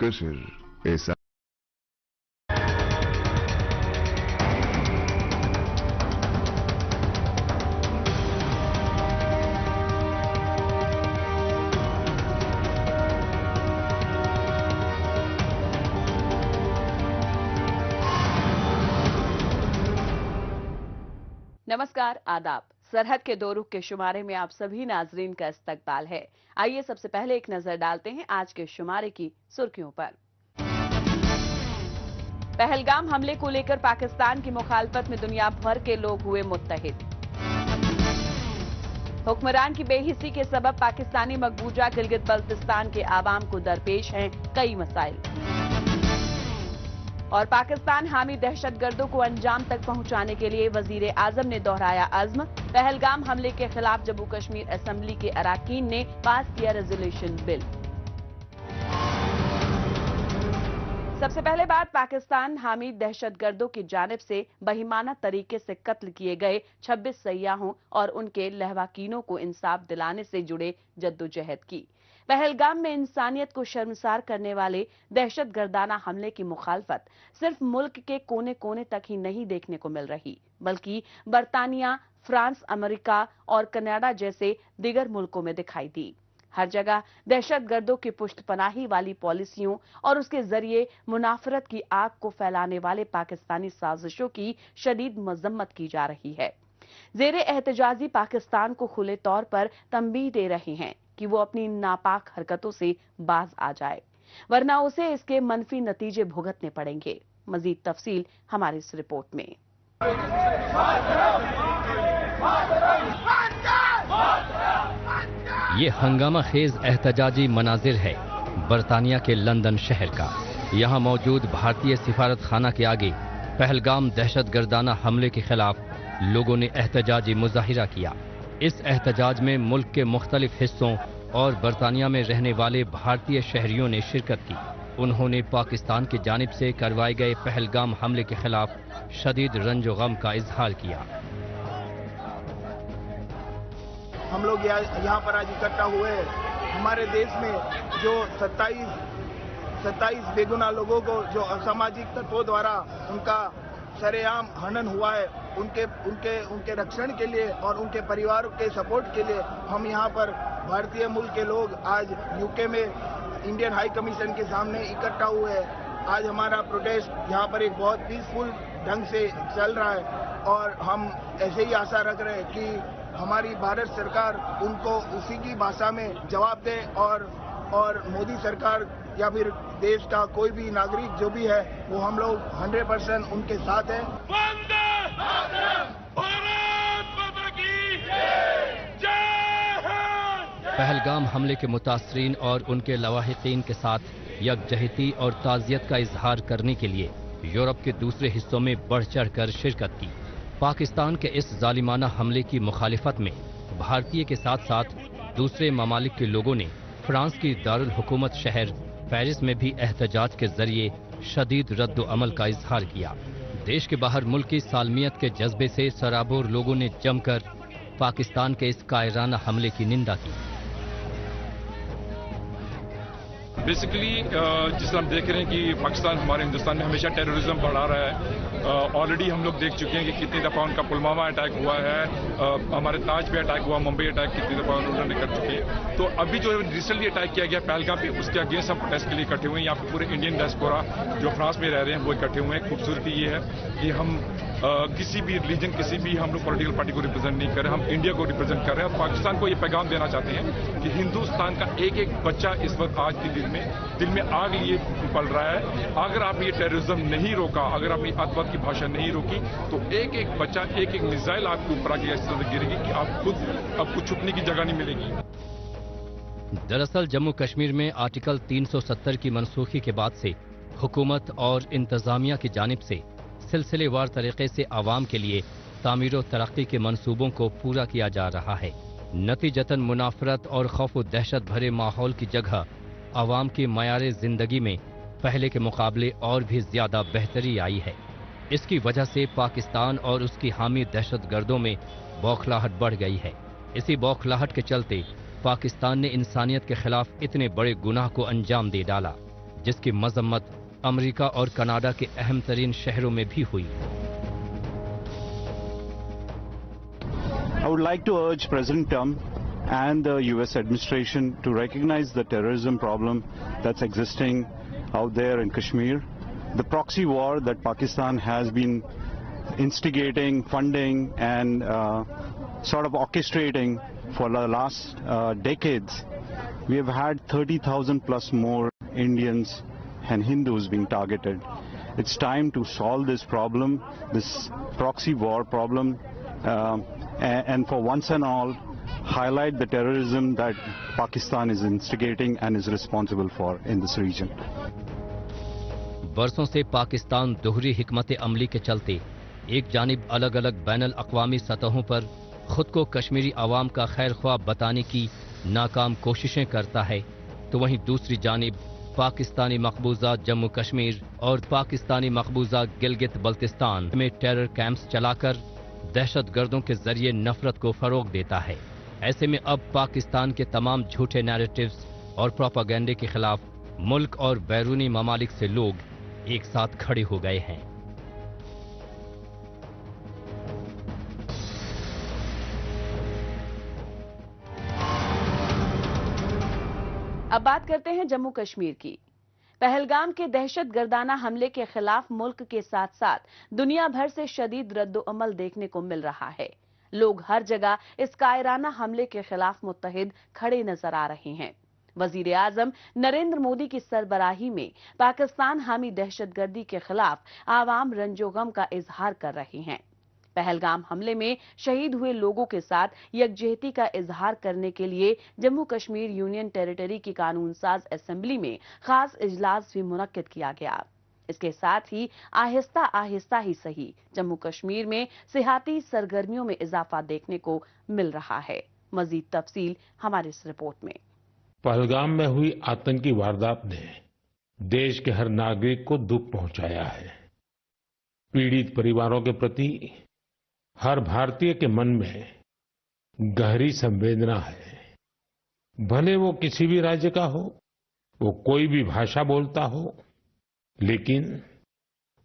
الكشر नमस्कार, आदाब। सरहद के दो रुख के शुमारे में आप सभी नाजरीन का इस्तकबाल है। आइए सबसे पहले एक नजर डालते हैं आज के शुमारे की सुर्खियों पर। पहलगाम हमले को लेकर पाकिस्तान की मुखालफत में दुनिया भर के लोग हुए मुत्तहिद। हुक्मरान की बेहिसी के सबब पाकिस्तानी मकबूजा गिलगित बल्तिस्तान के आवाम को दरपेश हैं कई मसाइल। और पाकिस्तान हामी दहशतगर्दों को अंजाम तक पहुंचाने के लिए वजीर आजम ने दोहराया अज़्म। पहलगाम हमले के खिलाफ जम्मू कश्मीर असेंबली के अराकीन ने पास किया रेजोल्यूशन बिल। सबसे पहले बात पाकिस्तान हामी दहशतगर्दों की जानिब से बहिमाना तरीके से कत्ल किए गए 26 सयाहों और उनके लहवाकीनों को इंसाफ दिलाने से जुड़े जद्दोजहद की। पहलगाम में इंसानियत को शर्मसार करने वाले दहशतगर्दाना हमले की मुखालफत सिर्फ मुल्क के कोने कोने तक ही नहीं देखने को मिल रही, बल्कि बरतानिया, फ्रांस, अमेरिका और कनाडा जैसे दिगर मुल्कों में दिखाई दी। हर जगह दहशतगर्दों की पुश्तपनाही वाली पॉलिसियों और उसके जरिए मुनाफरत की आग को फैलाने वाले पाकिस्तानी साजिशों की शदीद मजम्मत की जा रही है। ज़ेरे एहतजाजी पाकिस्तान को खुले तौर पर तंबीह दे रहे हैं कि वो अपनी नापाक हरकतों से बाज आ जाए, वरना उसे इसके मनफी नतीजे भुगतने पड़ेंगे। मजीद तफसील हमारी इस रिपोर्ट में। ये हंगामा खेज एहतजाजी मनाजिर है बरतानिया के लंदन शहर का। यहाँ मौजूद भारतीय सिफारत खाना के आगे पहलगाम दहशतगर्दाना हमले के खिलाफ लोगों ने एहतजाजी मुजाहिरा किया। इस एहतजाज में मुल्क के मुख्तलिफ हिस्सों और बरतानिया में रहने वाले भारतीय शहरियों ने शिरकत की। उन्होंने पाकिस्तान की जानिब से करवाए गए पहलगाम हमले के खिलाफ शदीद रंजो गम का इजहार किया। हम लोग यहाँ पर आज इकट्ठा हुए हैं। हमारे देश में जो 27 बेगुनाह लोगों को जो असामाजिक तत्वों द्वारा उनका सरेआम हनन हुआ है, उनके रक्षण के लिए और उनके परिवार के सपोर्ट के लिए हम यहाँ पर भारतीय मूल के लोग आज यूके में इंडियन हाई कमीशन के सामने इकट्ठा हुए हैं। आज हमारा प्रोटेस्ट यहाँ पर एक बहुत पीसफुल ढंग से चल रहा है और हम ऐसे ही आशा रख रहे हैं कि हमारी भारत सरकार उनको उसी की भाषा में जवाब दे और मोदी सरकार या फिर देश का कोई भी नागरिक जो भी है वो हम लोग 100% उनके साथ हैं। पहलगाम हमले के मुतासरीन और उनके लवाहिकीन के साथ यकजहती और ताज़ियत का इजहार करने के लिए यूरोप के दूसरे हिस्सों में बढ़ चढ़ कर शिरकत की। पाकिस्तान के इस जालिमाना हमले की मुखालिफत में भारतीय के साथ साथ दूसरे ममालिक के लोगों ने फ्रांस की दारुल हुकूमत शहर पेरिस में भी एहतजाज के जरिए शदीद रद्द अमल का इजहार किया। देश के बाहर मुल्क की सालमियत के जज्बे से सराबोर लोगों ने जमकर पाकिस्तान के इस कायराना हमले की निंदा की। बेसिकली जिस हम देख रहे हैं कि पाकिस्तान हमारे हिंदुस्तान में हमेशा टेररिज्म बढ़ा रहा है। ऑलरेडी हम लोग देख चुके हैं कि कितनी दफ़ा उनका पुलवामा अटैक हुआ है, हमारे ताज पे अटैक हुआ, मुंबई अटैक कितनी दफ़ा उन्होंने कर चुके हैं। तो अभी जो रिसेंटली अटैक किया गया पहलगाम पे, उसके अगेंस्ट हम प्रोटेस्ट के लिए इकट्ठे हुए हैं। यहाँ पे पूरे इंडियन डायस्पोरा जो फ्रांस में रह रहे हैं वो इकट्ठे हुए हैं। खूबसूरती ये है कि हम किसी भी रिलीजन, किसी भी हम लोग पॉलिटिकल पार्टी को रिप्रेजेंट नहीं कर रहे, हम इंडिया को रिप्रेजेंट कर रहे हैं। और पाकिस्तान को ये पैगाम देना चाहते हैं कि हिंदुस्तान का एक एक बच्चा इस वक्त आज के दिल में आग लिए पल रहा है। अगर आपने ये टेररिज्म नहीं रोका, अगर आपने आतंकवाद की भाषा नहीं रोकी, तो एक एक बच्चा, एक एक मिसाइल आपके ऊपर आके इस तरह गिरेगी कि आपको छुपने की जगह नहीं मिलेगी। दरअसल जम्मू कश्मीर में आर्टिकल 370 की मनसूखी के बाद से हुकूमत और इंतजामिया की जानिब से सिलसिलेवार तरीके से आवाम के लिए तामीर व तरक्की के मंसूबों को पूरा किया जा रहा है। नतीजतन मुनाफरत और खौफ व दहशत भरे माहौल की जगह आवाम की मयारे जिंदगी में पहले के मुकाबले और भी ज्यादा बेहतरी आई है। इसकी वजह से पाकिस्तान और उसकी हामी दहशतगर्दों में बौखलाहट बढ़ गई है। इसी बौखलाहट के चलते पाकिस्तान ने इंसानियत के खिलाफ इतने बड़े गुनाह को अंजाम दे डाला जिसकी मजम्मत अमेरिका और कनाडा के अहम तरीन शहरों में भी हुई। I would like to urge President Trump and the US administration to recognize the terrorism problem that's existing out there in Kashmir. The proxy war that Pakistan has been instigating, funding and sort of orchestrating for the last decades. We have had 30,000 plus more Indians and Hindus being targeted. It's time to solve this problem, this proxy war problem, and for once and all highlight the terrorism that Pakistan is instigating and is responsible for in this region. बरसों से पाकिस्तान दोहरी हिकमत अमली के चलते एक जानिब अलग अलग बैनुल अक़वामी सतहों पर खुद को कश्मीरी आवाम का खैर ख्वाह बताने की नाकाम कोशिशें करता है, तो वहीं दूसरी जानिब पाकिस्तानी मकबूजा जम्मू कश्मीर और पाकिस्तानी मकबूजा गिलगित बल्तिस्तान में टेरर कैंप्स चलाकर दहशतगर्दों के जरिए नफरत को फरोग देता है। ऐसे में अब पाकिस्तान के तमाम झूठे नैरेटिव्स और प्रोपेगेंडे के खिलाफ मुल्क और बैरूनी ममालिक से लोग एक साथ खड़े हो गए हैं। अब बात करते हैं जम्मू कश्मीर की। पहलगाम के दहशतगर्दाना हमले के खिलाफ मुल्क के साथ साथ दुनिया भर से शदीद रद्द-ओ-अमल देखने को मिल रहा है। लोग हर जगह इस कायराना हमले के खिलाफ मुत्तहिद खड़े नजर आ रहे हैं। वजीर आजम नरेंद्र मोदी की सरबराही में पाकिस्तान हामी दहशतगर्दी के खिलाफ आवाम रंजो-गम का इजहार कर रहे हैं। पहलगाम हमले में शहीद हुए लोगों के साथ यकजहती का इजहार करने के लिए जम्मू कश्मीर यूनियन टेरिटरी की कानून साज असेंबली में खास इजलास भी मुनक्किद किया गया। इसके साथ ही आहिस्ता आहिस्ता ही सही जम्मू कश्मीर में सियाती सरगर्मियों में इजाफा देखने को मिल रहा है। मजीद तफसील हमारी इस रिपोर्ट में। पहलगाम में हुई आतंकी वारदात ने देश के हर नागरिक को दुख पहुंचाया है। पीड़ित परिवारों के प्रति हर भारतीय के मन में गहरी संवेदना है। भले वो किसी भी राज्य का हो, वो कोई भी भाषा बोलता हो, लेकिन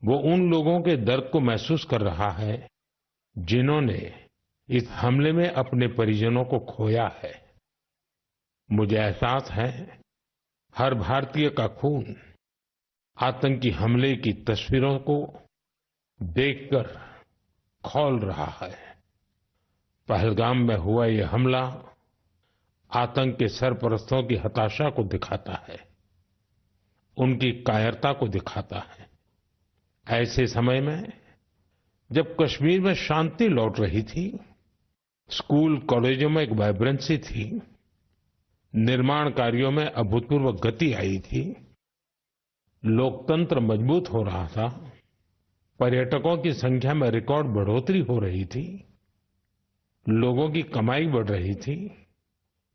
वो उन लोगों के दर्द को महसूस कर रहा है जिन्होंने इस हमले में अपने परिजनों को खोया है। मुझे एहसास है हर भारतीय का खून आतंकी हमले की तस्वीरों को देखकर खौल रहा है। पहलगाम में हुआ ये हमला आतंक के सरपरस्तों की हताशा को दिखाता है, उनकी कायरता को दिखाता है। ऐसे समय में जब कश्मीर में शांति लौट रही थी, स्कूल कॉलेजों में एक वाइब्रेंसी थी, निर्माण कार्यों में अभूतपूर्व गति आई थी, लोकतंत्र मजबूत हो रहा था, पर्यटकों की संख्या में रिकॉर्ड बढ़ोतरी हो रही थी, लोगों की कमाई बढ़ रही थी,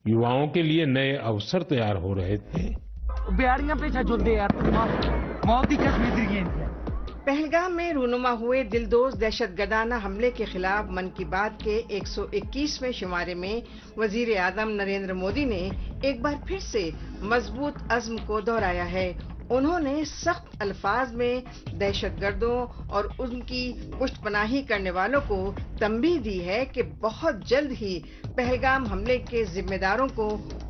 युवाओं के लिए नए अवसर तैयार हो रहे थे। पहलगाम में रूनुमा हुए दिलदोज दहशतगर्दाना हमले के खिलाफ मन की बात के 121वें शुमारे में वजीर आजम नरेंद्र मोदी ने एक बार फिर से मजबूत अज़्म को दोहराया है। उन्होंने सख्त अल्फाज में दहशतगर्दों और उनकी पुष्टपनाही करने वालों को तंबीह दी है कि बहुत जल्द ही पहलगाम हमले के जिम्मेदारों को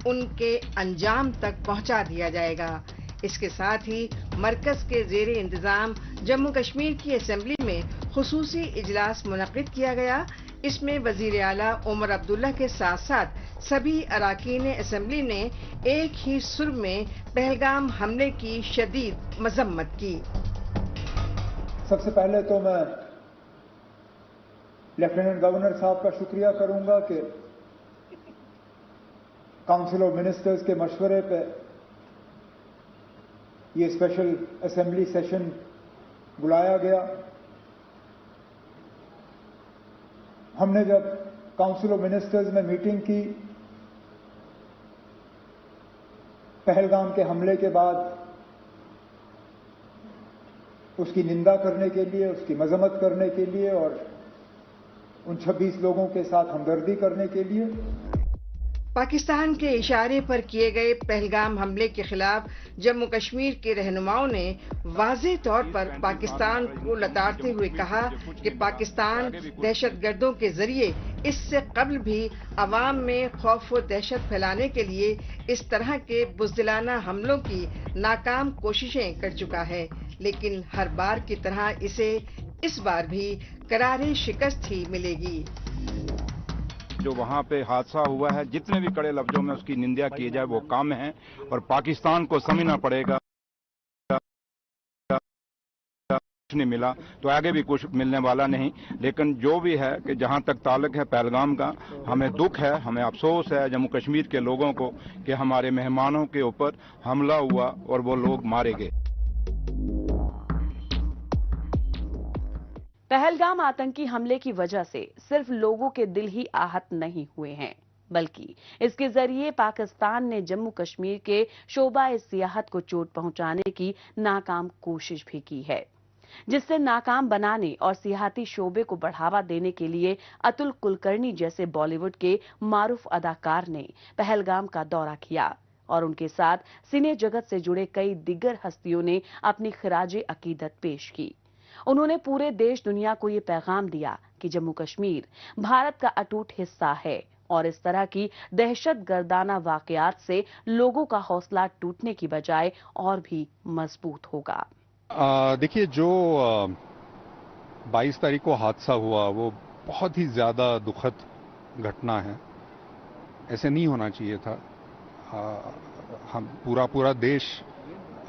उनके अंजाम तक पहुंचा दिया जाएगा। इसके साथ ही मरकज के ज़ेरे इंतजाम जम्मू कश्मीर की असेंबली में खुसूसी इजलास मुनक्किद किया गया। इसमें वजीर आला उमर अब्दुल्ला के साथ साथ सभी अराकीन असेंबली ने एक ही सुर में पहलगाम हमले की शदीद मजम्मत की। सबसे पहले तो मैं लेफ्टिनेंट गवर्नर साहब का शुक्रिया करूंगा कि काउंसिल ऑफ मिनिस्टर्स के मशवरे पे ये स्पेशल असेंबली सेशन बुलाया गया। हमने जब काउंसिल ऑफ मिनिस्टर्स में मीटिंग की, पहलगाम के हमले के बाद उसकी निंदा करने के लिए, उसकी मजम्मत करने के लिए और उन 26 लोगों के साथ हमदर्दी करने के लिए पाकिस्तान के इशारे पर किए गए पहलगाम हमले के खिलाफ जम्मू कश्मीर के रहनुमाओं ने वाज़ेह तौर पर पाकिस्तान को लताड़ते हुए कहा कि पाकिस्तान दहशतगर्दों के जरिए इससे कबल भी अवाम में खौफ व दहशत फैलाने के लिए इस तरह के बुज़दिलाना हमलों की नाकाम कोशिशें कर चुका है, लेकिन हर बार की तरह इसे इस बार भी करारे शिकस्त ही मिलेगी। जो वहाँ पे हादसा हुआ है, जितने भी कड़े लफ्जों में उसकी निंदा की जाए वो काम है, और पाकिस्तान को समझना पड़ेगा कुछ नहीं मिला तो आगे भी कुछ मिलने वाला नहीं। लेकिन जो भी है कि जहाँ तक ताल्लुक है पहलगाम का, हमें दुख है, हमें अफसोस है जम्मू कश्मीर के लोगों को कि हमारे मेहमानों के ऊपर हमला हुआ और वो लोग मारे गए। पहलगाम आतंकी हमले की वजह से सिर्फ लोगों के दिल ही आहत नहीं हुए हैं, बल्कि इसके जरिए पाकिस्तान ने जम्मू कश्मीर के शोबा सियाहत को चोट पहुंचाने की नाकाम कोशिश भी की है, जिससे नाकाम बनाने और सियाहती शोबे को बढ़ावा देने के लिए अतुल कुलकर्णी जैसे बॉलीवुड के मारूफ अदाकार ने पहलगाम का दौरा किया और उनके साथ सिने जगत से जुड़े कई दिग्गज हस्तियों ने अपनी खिराजे अकीदत पेश की। उन्होंने पूरे देश दुनिया को ये पैगाम दिया कि जम्मू कश्मीर भारत का अटूट हिस्सा है और इस तरह की दहशतगर्दाना वाकयात से लोगों का हौसला टूटने की बजाय और भी मजबूत होगा। देखिए, जो 22 तारीख को हादसा हुआ वो बहुत ही ज्यादा दुखद घटना है। ऐसे नहीं होना चाहिए था। हम पूरा देश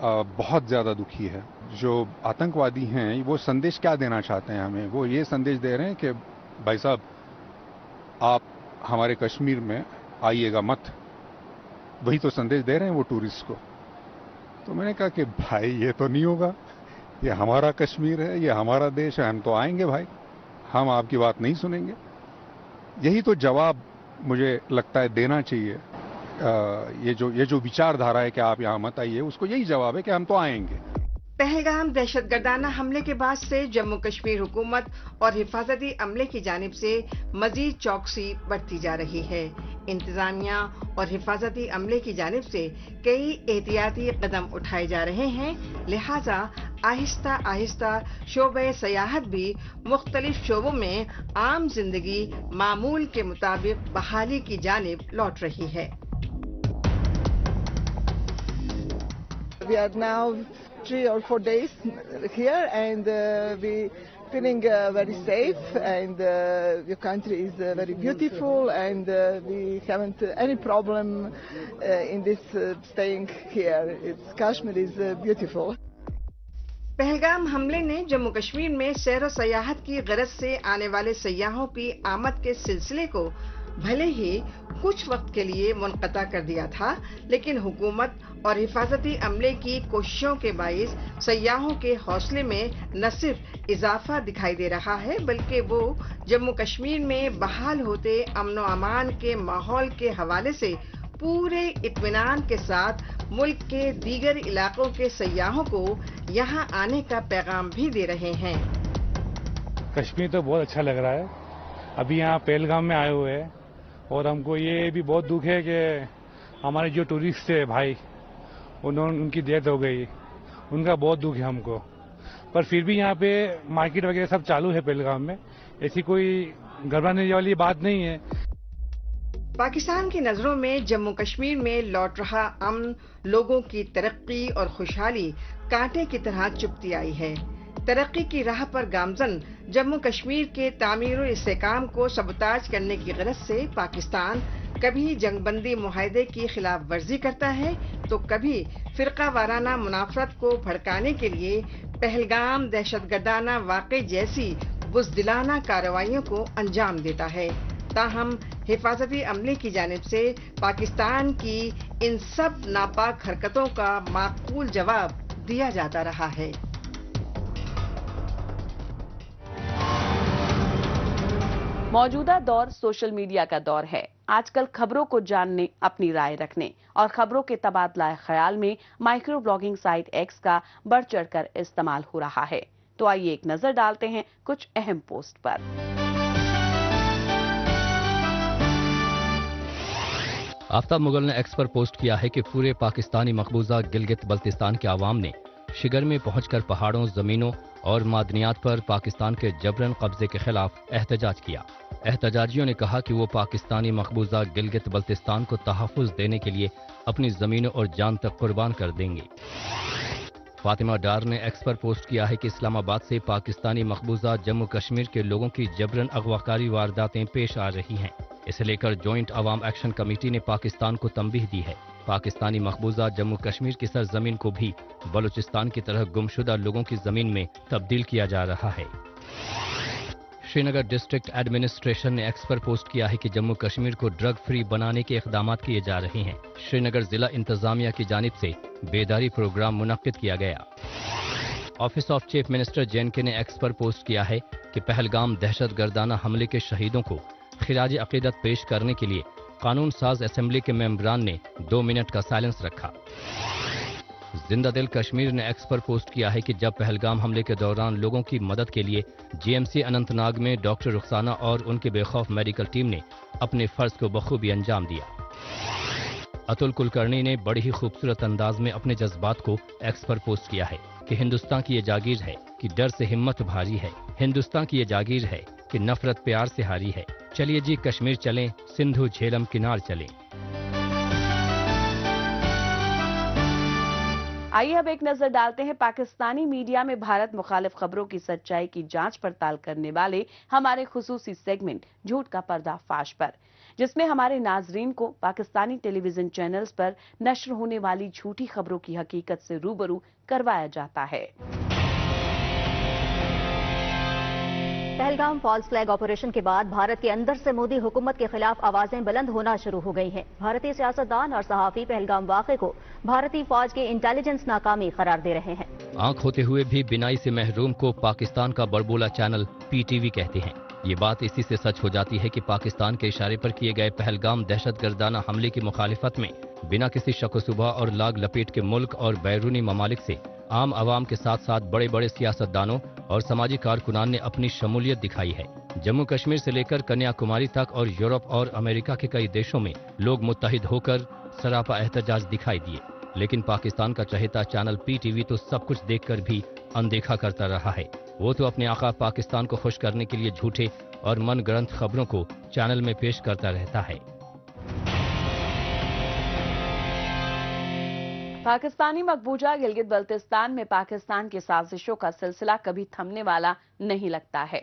बहुत ज्यादा दुखी है। जो आतंकवादी हैं वो संदेश क्या देना चाहते हैं हमें? वो ये संदेश दे रहे हैं कि भाई साहब आप हमारे कश्मीर में आइएगा मत। वही तो संदेश दे रहे हैं वो टूरिस्ट को। तो मैंने कहा कि भाई ये तो नहीं होगा, ये हमारा कश्मीर है, ये हमारा देश है, हम तो आएंगे भाई, हम आपकी बात नहीं सुनेंगे। यही तो जवाब मुझे लगता है देना चाहिए। ये जो विचारधारा है कि आप यहाँ मत आइए, उसको यही जवाब है कि हम तो आएंगे। पहलगाम दहशतगर्दाना हमले के बाद से जम्मू कश्मीर हुकूमत और हिफाजती अमले की जानिब से मजीद चौकसी बढ़ती जा रही है। इंतजामिया और हिफाजती अमले की जानिब से कई एहतियाती कदम उठाए जा रहे हैं, लिहाजा आहिस्ता आहिस्ता शोबे सयाहत भी मुख्तलिफ शोबों में आम जिंदगी मामूल के मुताबिक बहाली की जानिब लौट रही है। We are now 3 or 4 days here, and we feeling very safe, and the country is very beautiful, and we haven't any problem in this staying here. Kashmir is beautiful. Pahalgam हमले ने जम्मू कश्मीर में सैर सयाहत की गरज से आने वाले सयाहों की आमद के सिलसिले को भले ही कुछ वक्त के लिए मुनक़ता कर दिया था, लेकिन हुकूमत और हिफाजती अमले की कोशिशों के बाइस सयाहों के हौसले में न सिर्फ इजाफा दिखाई दे रहा है, बल्कि वो जम्मू कश्मीर में बहाल होते अमन व अमान के माहौल के हवाले से पूरे इत्मीनान के साथ मुल्क के दीगर इलाकों के सयाहों को यहाँ आने का पैगाम भी दे रहे हैं। कश्मीर तो बहुत अच्छा लग रहा है। अभी यहाँ पहलगाम में आए हुए हैं और हमको ये भी बहुत दुख है कि हमारे जो टूरिस्ट थे भाई, उनकी डेथ हो गई। उनका बहुत दुख है हमको। पर फिर भी यहाँ पे मार्केट वगैरह सब चालू है पहलगाम में, ऐसी कोई घबराने वाली बात नहीं है। पाकिस्तान की नजरों में जम्मू कश्मीर में लौट रहा अमन, लोगों की तरक्की और खुशहाली कांटे की तरह चुभती आई है। तरक्की की राह पर गामजन जम्मू कश्मीर के तामीर और इस्तेहकाम को सबताज करने की गरज से पाकिस्तान कभी जंगबंदी मुआहदे की खिलाफ वर्जी करता है तो कभी फिरका वाराना मुनाफरत को भड़काने के लिए पहलगाम दहशतगर्दाना वाक़े जैसी बुज़दिलाना कार्रवाइयों को अंजाम देता है। ताहम हिफाजती अमले की जानिब से पाकिस्तान की इन सब नापाक हरकतों का माकूल जवाब दिया जाता रहा है। मौजूदा दौर सोशल मीडिया का दौर है। आजकल खबरों को जानने, अपनी राय रखने और खबरों के तबादला ख्याल में माइक्रो ब्लॉगिंग साइट एक्स का बढ़ चढ़कर इस्तेमाल हो रहा है। तो आइए एक नजर डालते हैं कुछ अहम पोस्ट पर। आफ्ताब मुगल ने एक्स पर पोस्ट किया है कि पूरे पाकिस्तानी मकबूजा गिलगित बल्तिस्तान के अवाम ने शिगर में पहुंचकर पहाड़ों, जमीनों और मादनियात पर पाकिस्तान के जबरन कब्जे के खिलाफ एहतजाज किया। एहतजाजियों ने कहा कि वो पाकिस्तानी मकबूजा गिलगित बल्तिस्तान को तहफ़्फ़ुज़ देने के लिए अपनी जमीनों और जान तक कुर्बान कर देंगे। फातिमा डार ने एक्स पर पोस्ट किया है कि इस्लामाबाद से पाकिस्तानी मकबूजा जम्मू कश्मीर के लोगों की जबरन अगवाकारी वारदातें पेश आ रही हैं। इसे लेकर जॉइंट अवाम एक्शन कमेटी ने पाकिस्तान को तंबीह दी है। पाकिस्तानी मकबूजा जम्मू कश्मीर की सरजमीन को भी बलूचिस्तान की तरह गुमशुदा लोगों की जमीन में तब्दील किया जा रहा है। श्रीनगर डिस्ट्रिक्ट एडमिनिस्ट्रेशन ने एक्स पर पोस्ट किया है कि जम्मू कश्मीर को ड्रग फ्री बनाने के इक़दाम किए जा रहे हैं। श्रीनगर जिला इंतजामिया की जानिब से बेदारी प्रोग्राम मुनक्किद किया गया। Office of chief minister JNK ने एक्स पर पोस्ट किया है कि पहलगाम दहशतगर्दाना हमले के शहीदों को खिराज अकीदत पेश करने के लिए कानून साज असेंबली के मेंबरान ने 2 मिनट का साइलेंस रखा। जिंदा दिल कश्मीर ने एक्स पर पोस्ट किया है कि जब पहलगाम हमले के दौरान लोगों की मदद के लिए GMC अनंतनाग में डॉक्टर रुखसाना और उनके बेखौफ मेडिकल टीम ने अपने फर्ज को बखूबी अंजाम दिया। अतुल कुलकर्णी ने बड़ी ही खूबसूरत अंदाज में अपने जज्बात को एक्स पर पोस्ट किया है कि हिंदुस्तान की ये जागीर है कि डर से हिम्मत भारी है, हिंदुस्तान की ये जागीर है कि नफरत प्यार से हारी है। चलिए जी कश्मीर चलें, सिंधु झेलम किनार चलें। आइए अब एक नजर डालते हैं पाकिस्तानी मीडिया में भारत मुखालिफ खबरों की सच्चाई की जांच पड़ताल करने वाले हमारे खुसूसी सेगमेंट झूठ का पर्दाफाश पर, जिसमें हमारे नाजरीन को पाकिस्तानी टेलीविजन चैनल्स पर नश्र होने वाली झूठी खबरों की हकीकत से रूबरू करवाया जाता है। पहलगाम फॉल्स फ्लैग ऑपरेशन के बाद भारत के अंदर से मोदी हुकूमत के खिलाफ आवाजें बुलंद होना शुरू हो गई हैं। भारतीय सियासतदान और सहाफी पहलगाम वाक़े को भारतीय फौज के इंटेलिजेंस नाकामी करार दे रहे हैं। आंख होते हुए भी बिनाई से महरूम को पाकिस्तान का बड़बोला चैनल PTV कहते हैं। ये बात इसी से सच हो जाती है कि पाकिस्तान के इशारे पर किए गए पहलगाम दहशतगर्दाना हमले की मुखालिफत में बिना किसी शक व शुबा और लाग लपेट के मुल्क और बैरूनी ममालिक से आम आवाम के साथ साथ बड़े बड़े सियासतदानों और समाजी कारकुनान ने अपनी शमूलियत दिखाई है। जम्मू कश्मीर से लेकर कन्याकुमारी तक और यूरोप और अमेरिका के कई देशों में लोग मुत्तहिद होकर सरापा एहतजाज दिखाई दिए, लेकिन पाकिस्तान का चहेता चैनल PTV तो सब कुछ देखकर भी अनदेखा करता रहा है। वो तो अपने आका पाकिस्तान को खुश करने के लिए झूठे और मनगढ़ंत खबरों को चैनल में पेश करता रहता है। पाकिस्तानी मकबूजा गिलगित बल्तिस्तान में पाकिस्तान की साजिशों का सिलसिला कभी थमने वाला नहीं लगता है।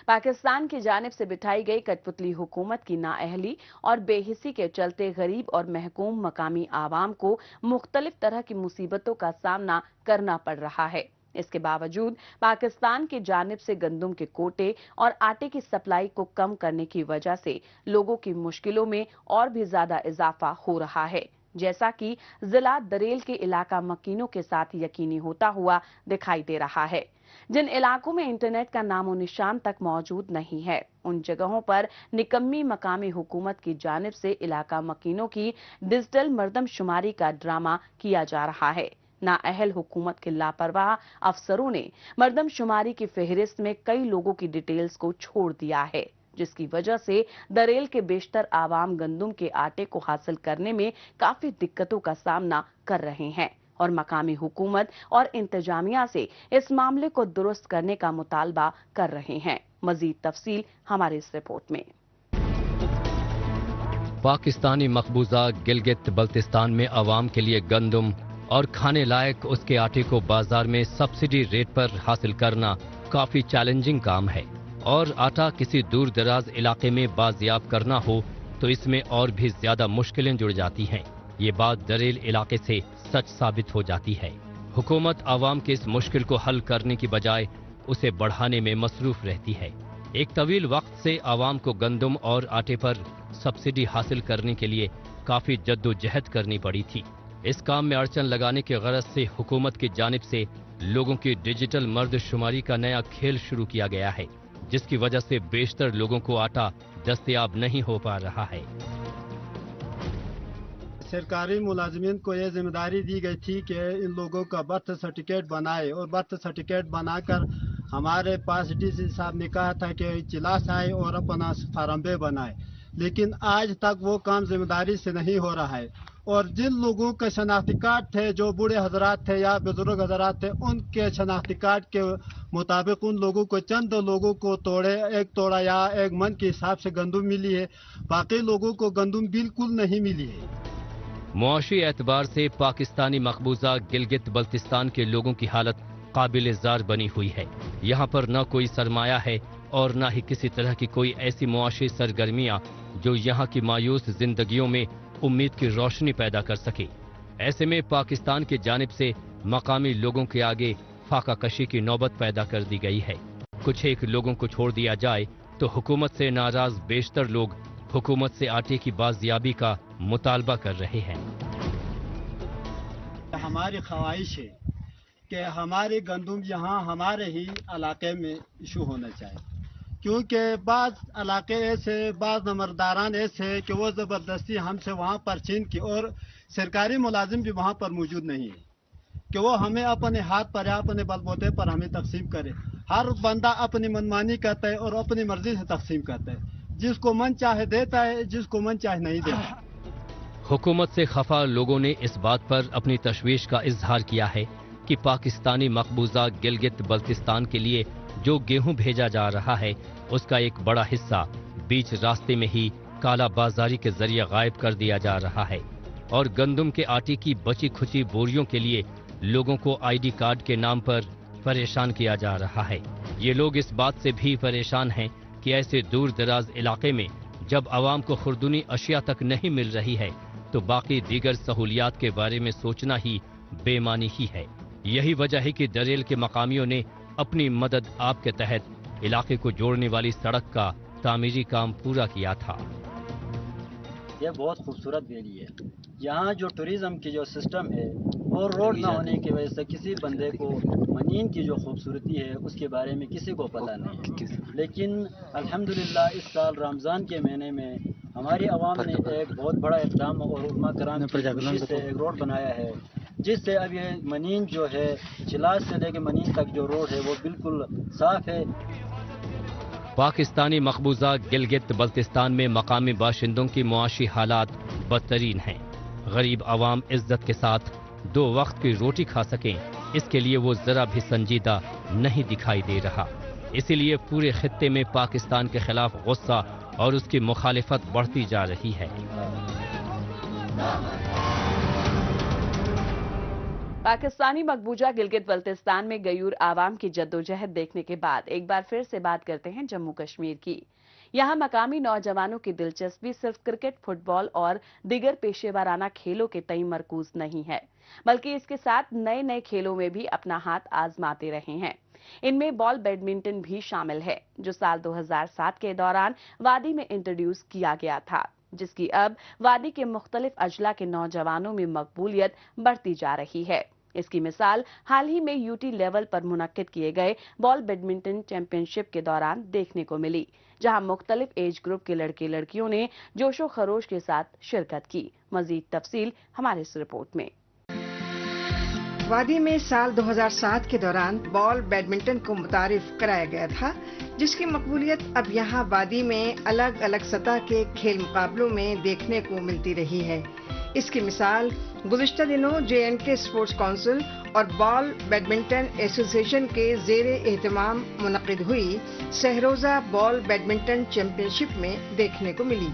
पाकिस्तान की जानिब से बिठाई गई कठपुतली हुकूमत की नाअहली और बेहिसी के चलते गरीब और महकूम मकामी आवाम को मुख्तलिफ तरह की मुसीबतों का सामना करना पड़ रहा है। इसके बावजूद पाकिस्तान की जानिब से गंदम के कोटे और आटे की सप्लाई को कम करने की वजह से लोगों की मुश्किलों में और भी ज्यादा इजाफा हो रहा है, जैसा कि जिला दरेल के इलाका मकीनों के साथ यकीनी होता हुआ दिखाई दे रहा है। जिन इलाकों में इंटरनेट का नामो निशान तक मौजूद नहीं है, उन जगहों पर निकम्मी मकामी हुकूमत की जानिब से इलाका मकीनों की डिजिटल मर्दमशुमारी का ड्रामा किया जा रहा है। नाअहल हुकूमत के लापरवाह अफसरों ने मर्दमशुमारी की फहरिस्त में कई लोगों की डिटेल्स को छोड़ दिया है, जिसकी वजह से दरेल के बेशतर आवाम गंदम के आटे को हासिल करने में काफी दिक्कतों का सामना कर रहे हैं और मकामी हुकूमत और इंतजामिया से इस मामले को दुरुस्त करने का मुतालबा कर रहे हैं। मजीद तफसील हमारी इस रिपोर्ट में। पाकिस्तानी मकबूजा गिलगित बल्तिस्तान में आवाम के लिए गंदम और खाने लायक उसके आटे को बाजार में सब्सिडी रेट पर हासिल करना काफी चैलेंजिंग काम है, और आटा किसी दूर दराज इलाके में बाजियाब करना हो तो इसमें और भी ज्यादा मुश्किलें जुड़ जाती हैं। ये बात दरेल इलाके से सच साबित हो जाती है। हुकूमत आवाम के इस मुश्किल को हल करने की बजाय उसे बढ़ाने में मसरूफ रहती है। एक तवील वक्त से आवाम को गंदम और आटे पर सब्सिडी हासिल करने के लिए काफी जद्दोजहद करनी पड़ी थी। इस काम में अड़चन लगाने की गरज से हुकूमत की जानिब से लोगों की डिजिटल मर्दशुमारी का नया खेल शुरू किया गया है, जिसकी वजह से बेशतर लोगों को आटा दस्तयाब नहीं हो पा रहा है। सरकारी मुलाजमीन को यह जिम्मेदारी दी गई थी कि इन लोगों का बर्थ सर्टिफिकेट बनाए, और बर्थ सर्टिफिकेट बनाकर हमारे पास DC साहब ने कहा था कि इजलास आए और अपना फार्म बनाए। लेकिन आज तक वो काम जिम्मेदारी से नहीं हो रहा है। और जिन लोगों के शनाख्ती कार्ड थे, जो बूढ़े हजरात थे या बुजुर्ग हजरात थे, उनके शनाख्ती कार्ड के मुताबिक उन लोगों को, चंद लोगों को एक तोड़ा या एक मन के हिसाब से गंदम मिली है, बाकी लोगों को गंदम बिल्कुल नहीं मिली है। मुआशी एतबार से पाकिस्तानी मकबूजा गिलगित बल्तिस्तान के लोगों की हालत काबिल-ए-ज़ार बनी हुई है। यहाँ पर न कोई सरमाया है और न ही किसी तरह की कोई ऐसी मुआशी सरगर्मियाँ जो यहाँ की मायूस जिंदगियों में उम्मीद की रोशनी पैदा कर सके। ऐसे में पाकिस्तान की जानिब से मकामी लोगों के आगे फाका कशी की नौबत पैदा कर दी गई है। कुछ एक लोगों को छोड़ दिया जाए तो हुकूमत से नाराज बेशतर लोग हुकूमत से आटे की बाजियाबी का मुतालबा कर रहे हैं। हमारी ख्वाहिश है कि हमारी गंदम यहाँ हमारे ही इलाके में इशू होना चाहिए, क्योंकि बाज़ इलाके ऐसे, बाज़ नंबरदारान ऐसे कि वो ज़बरदस्ती हमसे वहाँ पर छीन की, और सरकारी मुलाजिम भी वहाँ पर मौजूद नहीं है कि वो हमें अपने हाथ पर या अपने बलबूते पर हमें तकसीम करे। हर बंदा अपनी मनमानी करता है और अपनी मर्जी से तकसीम करता है, जिसको मन चाहे देता है, जिसको मन चाहे नहीं देता। हुकूमत से खफा लोगों ने इस बात पर अपनी तशवीश का इजहार किया है कि पाकिस्तानी मकबूजा गिलगित बल्तिस्तान के लिए जो गेहूं भेजा जा रहा है उसका एक बड़ा हिस्सा बीच रास्ते में ही काला बाजारी के जरिए गायब कर दिया जा रहा है और गंदम के आटे की बची खुची बोरियों के लिए लोगों को आईडी कार्ड के नाम पर परेशान किया जा रहा है। ये लोग इस बात से भी परेशान हैं कि ऐसे दूर दराज इलाके में जब आवाम को खुर्दुनी अशिया तक नहीं मिल रही है तो बाकी दीगर सहूलियात के बारे में सोचना ही बेमानी ही है। यही वजह है कि दरेल के मकामियों ने अपनी मदद आप के तहत इलाके को जोड़ने वाली सड़क का तामीरी काम पूरा किया था। यह बहुत खूबसूरत वैली है। यहाँ जो टूरिज्म की जो सिस्टम है वो रोड ना होने की वजह से किसी बंदे को मनीन की जो खूबसूरती है उसके बारे में किसी को पता नहीं है। लेकिन अल्हम्दुलिल्लाह इस साल रमज़ान के महीने में हमारी आवाम ने एक बहुत बड़ा इक़दाम और उलमा कराम की कोशिश से एक रोड बनाया है, जिससे अब ये मनीन जो है, चिलाज से लेकर मनीन तक जो रोड है वो बिल्कुल साफ है। पाकिस्तानी मकबूजा गिलगित बल्तिस्तान में मकामी बाशिंदों की मुआशी हालात बदतरीन हैं। गरीब आवाम इज्जत के साथ 2 वक्त की रोटी खा सकें, इसके लिए वो जरा भी संजीदा नहीं दिखाई दे रहा। इसीलिए पूरे खित्ते में पाकिस्तान के खिलाफ गुस्सा और उसकी मुखालिफत बढ़ती जा रही है। पाकिस्तानी मकबूजा गिलगित बल्तिस्तान में गयूर आवाम की जद्दोजहद देखने के बाद एक बार फिर से बात करते हैं जम्मू कश्मीर की। यहाँ मकामी नौजवानों की दिलचस्पी सिर्फ क्रिकेट, फुटबॉल और दीगर पेशेवराना खेलों के तई मरकूज नहीं है, बल्कि इसके साथ नए नए खेलों में भी अपना हाथ आजमाते रहे हैं। इनमें बॉल बैडमिंटन भी शामिल है, जो साल 2007 के दौरान वादी में इंट्रोड्यूस किया गया था, जिसकी अब वादी के मुख्तलिफ अजला के नौजवानों में मकबूलियत बढ़ती जा रही है। इसकी मिसाल हाल ही में यूटी लेवल पर मुनक्किद किए गए बॉल बैडमिंटन चैंपियनशिप के दौरान देखने को मिली, जहां मुख्तलिफ एज ग्रुप के लड़के लड़कियों ने जोशो खरोश के साथ शिरकत की। मजीद तफसील हमारे इस रिपोर्ट में। वादी में साल 2007 के दौरान बॉल बैडमिंटन को मुतारिफ कराया गया था, जिसकी मकबूलियत अब यहाँ वादी में अलग अलग सतह के खेल मुकाबलों में देखने को मिलती रही है। इसकी मिसाल गुज़िश्ता दिनों JNK स्पोर्ट्स काउंसिल और बॉल बैडमिंटन एसोसिएशन के ज़ेरे एहतमाम मुनक़िद हुई सहरोज़ा बॉल बैडमिंटन चैंपियनशिप में देखने को मिली।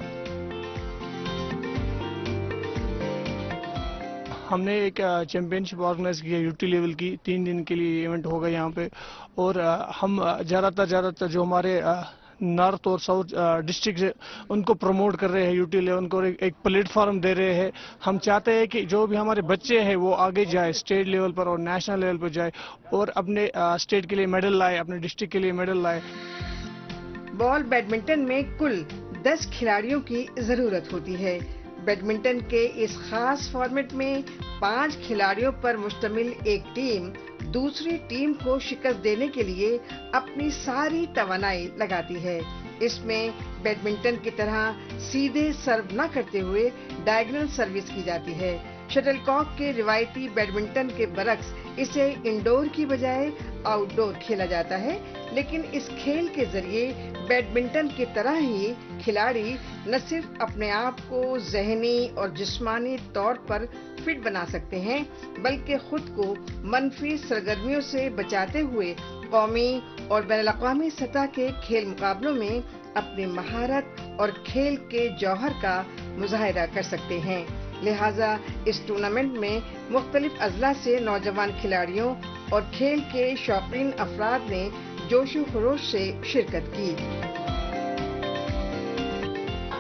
हमने एक चैंपियनशिप ऑर्गेनाइज किया यूटी लेवल की, 3 दिन के लिए इवेंट होगा यहाँ पे, और हम ज़्यादातर जो हमारे नॉर्थ और साउथ डिस्ट्रिक्ट है उनको प्रमोट कर रहे हैं, यूटी लेवल को एक प्लेटफॉर्म दे रहे हैं। हम चाहते हैं कि जो भी हमारे बच्चे हैं वो आगे जाए, स्टेट लेवल पर और नेशनल लेवल पर जाए और अपने स्टेट के लिए मेडल लाए, अपने डिस्ट्रिक्ट के लिए मेडल लाए। बॉल बैडमिंटन में कुल 10 खिलाड़ियों की जरूरत होती है। बैडमिंटन के इस खास फॉर्मेट में 5 खिलाड़ियों पर मुश्तमिल एक टीम दूसरी टीम को शिकस्त देने के लिए अपनी सारी तवानाई लगाती है। इसमें बैडमिंटन की तरह सीधे सर्व न करते हुए डायगोनल सर्विस की जाती है। शटल कॉक के रिवायती बैडमिंटन के बरक्स इसे इंडोर की बजाय आउटडोर खेला जाता है, लेकिन इस खेल के जरिए बैडमिंटन की तरह ही खिलाड़ी न सिर्फ अपने आप को ज़हनी और जिस्मानी तौर पर फिट बना सकते हैं, बल्कि खुद को मनफी सरगर्मियों से बचाते हुए कौमी और बैनुल-अक़वामी सतह के खेल मुकाबलों में अपनी महारत और खेल के जौहर का मुजाहिरा कर सकते हैं। लिहाजा इस टूर्नामेंट में मुख्तलिफ अजला से नौजवान खिलाड़ियों और खेल के शौकीन अफराद ने जोशो खरोश से शिरकत की।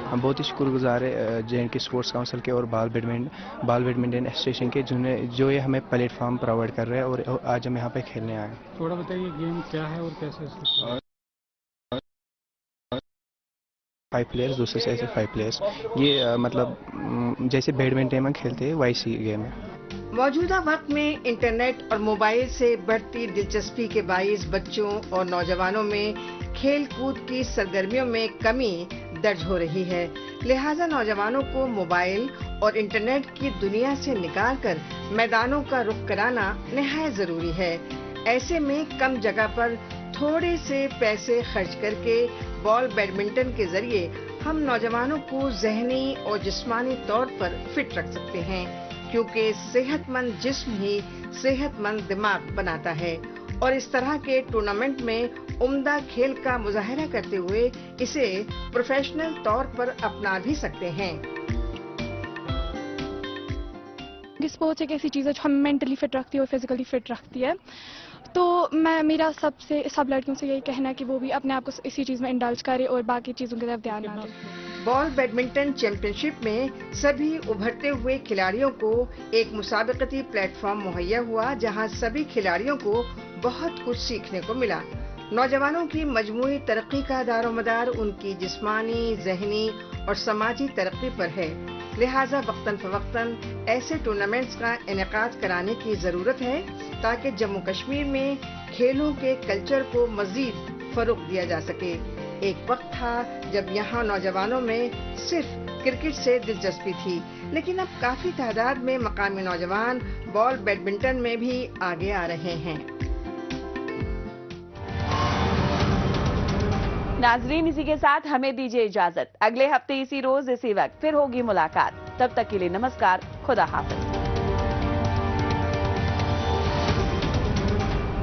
हम बहुत ही शुक्रगुजार है J&K स्पोर्ट्स काउंसिल के और बाल बैडमिंटन एसोसिएशन के जो ये हमें प्लेटफॉर्म प्रोवाइड कर रहे हैं और आज हम यहाँ पे खेलने आए। थोड़ा बताइए गेम क्या है और कैसे? 5 प्लेयर्स, दूसरे से ऐसे 5 प्लेयर्स। ये मतलब जैसे बैडमिंटन में खेलते हैं वैसी गेम है। मौजूदा वक्त में इंटरनेट और मोबाइल से बढ़ती दिलचस्पी के बाइस बच्चों और नौजवानों में खेल कूद की सरगर्मियों में कमी दर्ज हो रही है। लिहाजा नौजवानों को मोबाइल और इंटरनेट की दुनिया से निकालकर मैदानों का रुख कराना निहायत जरूरी है। ऐसे में कम जगह पर थोड़े से पैसे खर्च करके बॉल बैडमिंटन के जरिए हम नौजवानों को ज़हनी और जिस्मानी तौर पर फिट रख सकते हैं, क्योंकि सेहतमंद जिस्म ही सेहतमंद दिमाग बनाता है। और इस तरह के टूर्नामेंट में उम्दा खेल का मुजाहिरा करते हुए इसे प्रोफेशनल तौर पर अपना भी सकते हैं। स्पोर्ट्स एक ऐसी चीज़ है जो हमें मेंटली फिट रखती है और फिजिकली फिट रखती है। तो मेरा सब लड़कियों से यही कहना है कि वो भी अपने आप को इसी चीज़ में इंडल्ज करे और बाकी चीज़ों की तरफ ध्यान ना दें। बॉल बैडमिंटन चैंपियनशिप में सभी उभरते हुए खिलाड़ियों को एक मुसाबकती प्लेटफॉर्म मुहैया हुआ, जहां सभी खिलाड़ियों को बहुत कुछ सीखने को मिला। नौजवानों की मजमूई तरक्की का दारोमदार उनकी जिस्मानी, ज़हनी और समाजी तरक्की पर है। लिहाजा वक्तन फवक्तन ऐसे टूर्नामेंट्स का इनेकाद कराने की जरूरत है, ताकि जम्मू कश्मीर में खेलों के कल्चर को मजीद फरोग दिया जा सके। एक वक्त था जब यहाँ नौजवानों में सिर्फ क्रिकेट से दिलचस्पी थी, लेकिन अब काफी तादाद में मकामी नौजवान बॉल बैडमिंटन में भी आगे आ रहे हैं। नाजरीन, इसी के साथ हमें दीजिए इजाजत। अगले हफ्ते इसी रोज इसी वक्त फिर होगी मुलाकात। तब तक के लिए नमस्कार, खुदा हाफिज।